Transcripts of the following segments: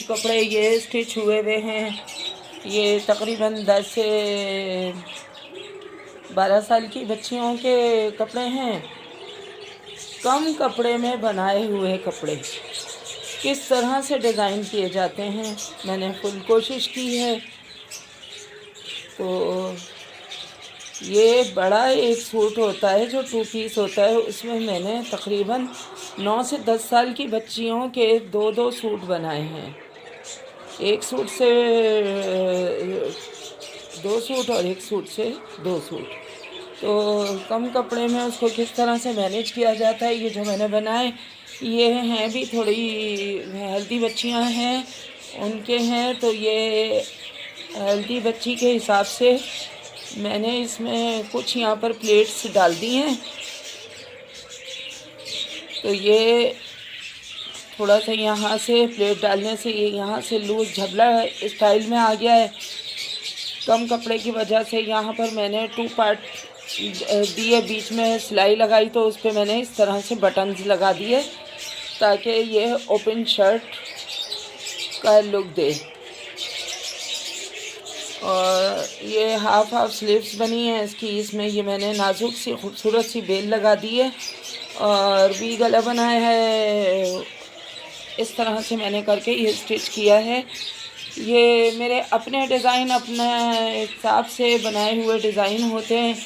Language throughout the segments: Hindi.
कपड़े ये स्टिच हुए हुए हैं। ये तकरीबन 10 से 12 साल की बच्चियों के कपड़े हैं। कम कपड़े में बनाए हुए कपड़े किस तरह से डिज़ाइन किए जाते हैं, मैंने फुल कोशिश की है। तो ये बड़ा एक सूट होता है जो 2 पीस होता है, उसमें मैंने तकरीबन 9 से 10 साल की बच्चियों के 2-2 सूट बनाए हैं। एक सूट से 2 सूट और एक सूट से 2 सूट। तो कम कपड़े में उसको किस तरह से मैनेज किया जाता है, ये जो मैंने बनाए ये हैं भी थोड़ी हेल्दी बच्चियां हैं, उनके हैं। तो ये हेल्दी बच्ची के हिसाब से मैंने इसमें कुछ यहाँ पर प्लेट्स डाल दी हैं। तो ये थोड़ा सा यहाँ से प्लेट डालने से ये यहाँ से लूज झबला स्टाइल में आ गया है। कम कपड़े की वजह से यहाँ पर मैंने 2 पार्ट दिए, बीच में सिलाई लगाई, तो उस पर मैंने इस तरह से बटन्स लगा दिए ताकि ये ओपन शर्ट का लुक दे। और ये हाफ स्लीव्स बनी है इसकी, इसमें ये मैंने नाजुक सी खूबसूरत सी बेल लगा दी है और भी गला बनाया है। इस तरह से मैंने करके ये स्टिच किया है। ये मेरे अपने डिज़ाइन, अपने हिसाब से बनाए हुए डिज़ाइन होते हैं,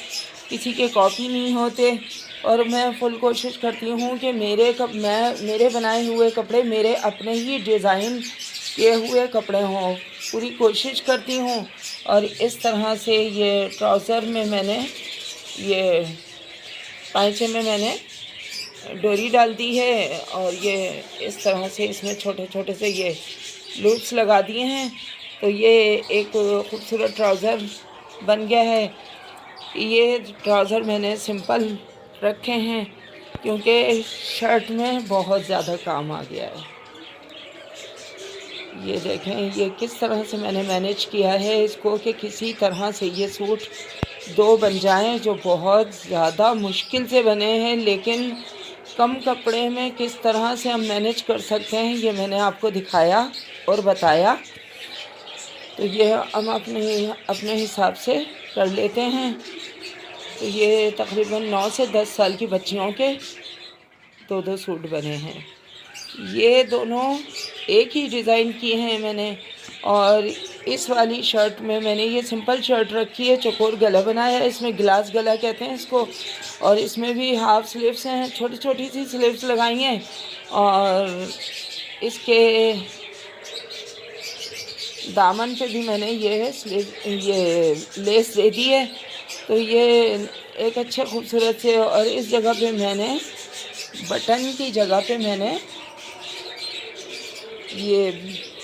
किसी के कॉपी नहीं होते। और मैं फुल कोशिश करती हूँ कि मेरे बनाए हुए कपड़े मेरे अपने ही डिज़ाइन किए हुए कपड़े हों, पूरी कोशिश करती हूँ। और इस तरह से ये ट्राउज़र में मैंने ये पाइचे में मैंने डोरी डाल दी है और ये इस तरह से इसमें छोटे छोटे से ये लूप्स लगा दिए हैं। तो ये एक खूबसूरत ट्राउज़र बन गया है। ये ट्राउज़र मैंने सिंपल रखे हैं क्योंकि शर्ट में बहुत ज़्यादा काम आ गया है। ये देखें ये किस तरह से मैंने मैनेज किया है इसको कि किसी तरह से ये सूट 2 बन जाएं, जो बहुत ज़्यादा मुश्किल से बने हैं। लेकिन कम कपड़े में किस तरह से हम मैनेज कर सकते हैं ये मैंने आपको दिखाया और बताया। तो ये हम अपने हिसाब से कर लेते हैं। तो ये तकरीबन 9 से 10 साल की बच्चियों के 2-2 सूट बने हैं। ये दोनों एक ही डिज़ाइन किए हैं मैंने। और इस वाली शर्ट में मैंने ये सिंपल शर्ट रखी है, चौकोर गला बनाया है, इसमें ग्लास गला कहते हैं इसको। और इसमें भी हाफ स्लीव्स हैं, छोटी छोटी सी स्लीव्स लगाई हैं। और इसके दामन पे भी मैंने ये लेस दे दी है। तो ये एक अच्छे खूबसूरत से, और इस जगह पे मैंने बटन की जगह पे मैंने ये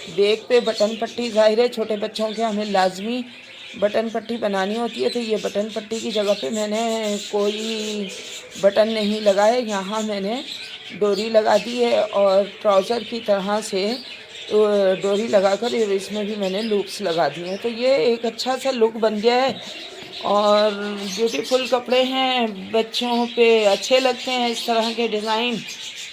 बैक पे बटन पट्टी, ज़ाहिर है छोटे बच्चों के हमें लाजमी बटन पट्टी बनानी होती है। तो ये बटन पट्टी की जगह पे मैंने कोई बटन नहीं लगाए, यहाँ मैंने डोरी लगा दी है और ट्राउज़र की तरह से डोरी लगाकर इसमें भी मैंने लूप्स लगा दिए हैं। तो ये एक अच्छा सा लुक बन गया है और ब्यूटीफुल कपड़े हैं, बच्चों पे अच्छे लगते हैं इस तरह के डिज़ाइन।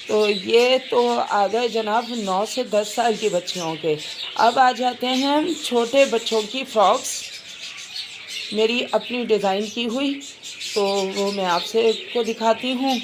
तो ये तो आ गए जनाब 9 से 10 साल की बच्चियों के। अब आ जाते हैं छोटे बच्चों की फ़्रॉक्स, मेरी अपनी डिज़ाइन की हुई। तो वो मैं आपसे को दिखाती हूँ।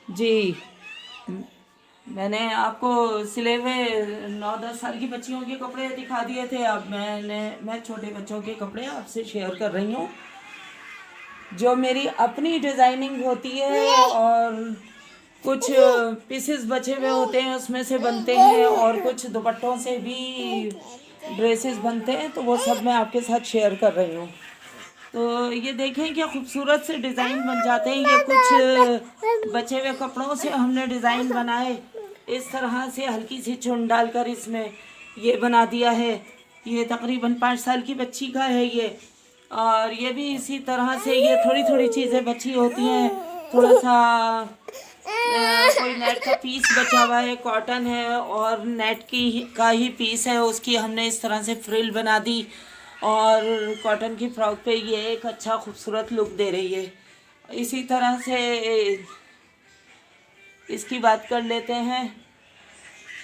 जी मैंने आपको सिले हुए 9-10 साल की बच्चियों के कपड़े दिखा दिए थे। अब मैं छोटे बच्चों के कपड़े आपसे शेयर कर रही हूँ, जो मेरी अपनी डिज़ाइनिंग होती है, और कुछ पीसेस बचे हुए होते हैं उसमें से बनते हैं, और कुछ दुपट्टों से भी ड्रेसेस बनते हैं, तो वो सब मैं आपके साथ शेयर कर रही हूँ। तो ये देखें क्या खूबसूरत से डिज़ाइन बन जाते हैं। ये कुछ बचे हुए कपड़ों से हमने डिज़ाइन बनाए, इस तरह से हल्की सी चुन डालकर इसमें ये बना दिया है। ये तकरीबन 5 साल की बच्ची का है ये। और ये भी इसी तरह से, ये थोड़ी थोड़ी चीज़ें बची होती हैं, थोड़ा सा कोई नेट का पीस बचा हुआ है, कॉटन है और नेट की का ही पीस है, उसकी हमने इस तरह से फ्रिल बना दी, और कॉटन की फ्रॉक पे ये एक अच्छा खूबसूरत लुक दे रही है। इसी तरह से इसकी बात कर लेते हैं।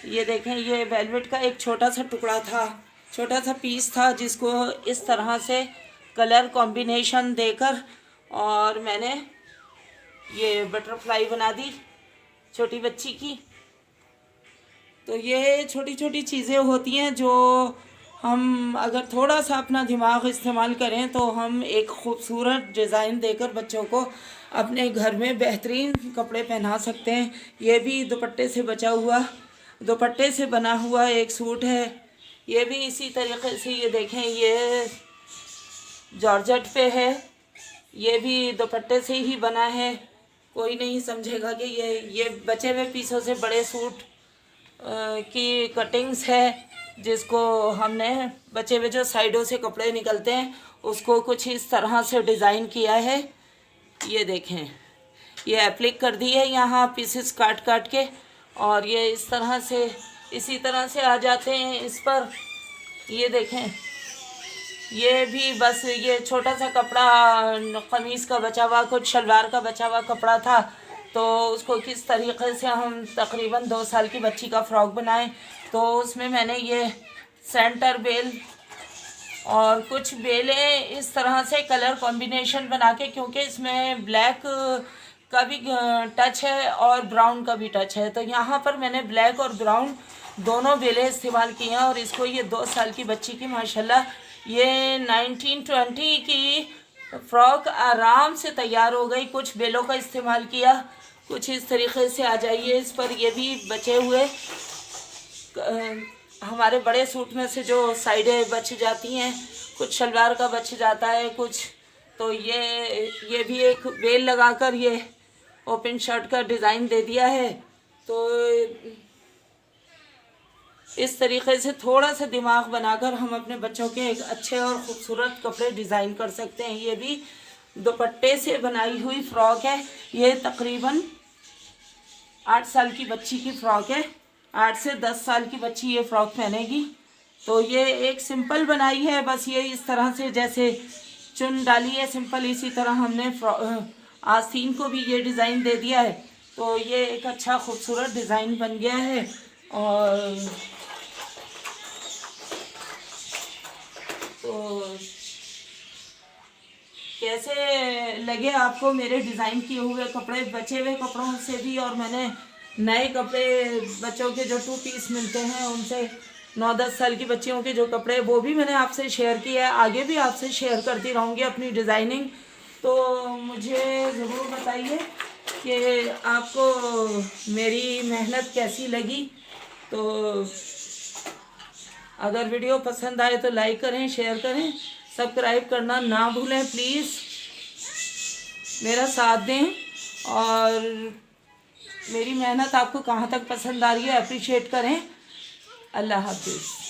ये देखें, ये वेलवेट का एक छोटा सा टुकड़ा था, छोटा सा पीस था, जिसको इस तरह से कलर कॉम्बिनेशन देकर और मैंने ये बटरफ्लाई बना दी छोटी बच्ची की। तो ये छोटी छोटी चीज़ें होती हैं जो हम अगर थोड़ा सा अपना दिमाग इस्तेमाल करें तो हम एक खूबसूरत डिज़ाइन देकर बच्चों को अपने घर में बेहतरीन कपड़े पहना सकते हैं। ये भी दुपट्टे से बना हुआ एक सूट है। ये भी इसी तरीके से, ये देखें, ये जॉर्जेट पे है, ये भी दुपट्टे से ही बना है। कोई नहीं समझेगा कि ये बचे हुए पीसों से बड़े सूट की कटिंग्स है, जिसको हमने बचे हुए जो साइडों से कपड़े निकलते हैं उसको कुछ इस तरह से डिज़ाइन किया है। ये देखें, ये एप्लिक कर दी है यहाँ पीसेस काट काट के, और ये इस तरह से इसी तरह से आ जाते हैं इस पर। ये देखें, ये भी बस ये छोटा सा कपड़ा कमीज़ का बचा हुआ, कुछ शलवार का बचा हुआ कपड़ा था, तो उसको किस तरीके से हम तकरीबन 2 साल की बच्ची का फ़्रॉक बनाएं। तो उसमें मैंने ये सेंटर बेल और कुछ बेलें इस तरह से कलर कॉम्बिनेशन बना के, क्योंकि इसमें ब्लैक का भी टच है और ब्राउन का भी टच है, तो यहाँ पर मैंने ब्लैक और ब्राउन दोनों बेलें इस्तेमाल की हैं। और इसको ये 2 साल की बच्ची की माशाल्लाह ये 1920 की फ़्रॉक आराम से तैयार हो गई। कुछ बेलों का इस्तेमाल किया, कुछ इस तरीके से आ जाइए इस पर। ये भी बचे हुए हमारे बड़े सूट में से जो साइडें बच जाती हैं, कुछ शलवार का बच जाता है कुछ, तो ये भी एक बेल लगाकर ये ओपन शर्ट का डिज़ाइन दे दिया है। तो इस तरीके से थोड़ा सा दिमाग बनाकर हम अपने बच्चों के एक अच्छे और ख़ूबसूरत कपड़े डिज़ाइन कर सकते हैं। ये भी दुपट्टे से बनाई हुई फ़्रॉक है। ये तकरीबन 8 साल की बच्ची की फ़्रॉक है। 8 से 10 साल की बच्ची ये फ़्रॉक पहनेगी। तो ये एक सिंपल बनाई है, बस ये इस तरह से जैसे चुन डाली है सिंपल, इसी तरह हमने आस्तीन को भी ये डिज़ाइन दे दिया है। तो ये एक अच्छा खूबसूरत डिज़ाइन बन गया है। और तो कैसे लगे आपको मेरे डिज़ाइन किए हुए कपड़े, बचे हुए कपड़ों से भी, और मैंने नए कपड़े बच्चों के जो 2 पीस मिलते हैं उनसे 9-10 साल की बच्चियों के जो कपड़े, वो भी मैंने आपसे शेयर किया है। आगे भी आपसे शेयर करती रहूँगी अपनी डिज़ाइनिंग। तो मुझे ज़रूर बताइए कि आपको मेरी मेहनत कैसी लगी। तो अगर वीडियो पसंद आए तो लाइक करें, शेयर करें, सब्सक्राइब करना ना भूलें प्लीज़। मेरा साथ दें, और मेरी मेहनत आपको कहाँ तक पसंद आ रही है अप्रिशिएट करें। अल्लाह हाफिज़।